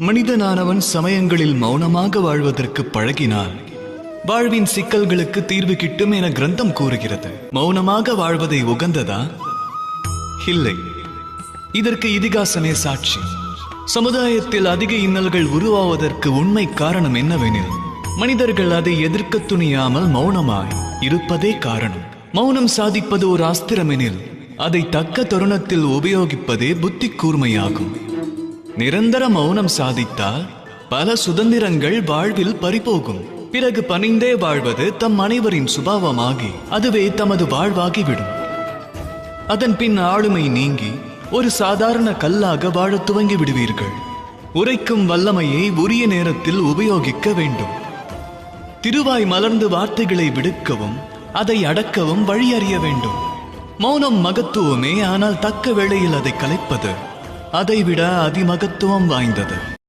மனிதனானவன் சமயங்களில் மௌனமாக வாழ்வதற்கு பழகினால் வாழ்வின் சிக்கல்களுக்கு தீர்வு கிட்டும் என கிரந்தம் கூறுகிறது. மௌனமாக வாழ்வதை உகந்ததா? இல்லை. இதற்கு இதிகாசமே சாட்சி. சமுதாயத்தில் அதிக இன்னல்கள் உருவாவதற்கு உண்மை காரணம் என்னவெனில், மனிதர்கள் அதை எதிர்க்க துணியாமல் மௌனமாய் இருப்பதே காரணம். மௌனம் சாதிப்பது ஒரு அஸ்திரமெனில் அதை தக்க தருணத்தில் உபயோகிப்பதே புத்தி கூர்மையாகும். நிரந்தர மௌனம் சாதித்தால் பல சுதந்திரங்கள் வாழ்வில் பறிபோகும். பிறகு பணிந்தே வாழ்வது தம் அனைவரின் சுபாவமாகி அதுவே தமது வாழ்வாகிவிடும். அதன் பின் ஆளுமை நீங்கி ஒரு சாதாரண கல்லாக வாழ துவங்கி விடுவீர்கள். உரைக்கும் வல்லமையை உரிய நேரத்தில் உபயோகிக்க வேண்டும். திருவாய் மலர்ந்து வார்த்தைகளை விடுக்கவும் அதை அடக்கவும் வழி அறிய வேண்டும். மௌனம் மகத்துவமே, ஆனால் தக்க வேளையில் அதை கலைப்பது அதைவிட அதிமகத்துவம் வாய்ந்தது.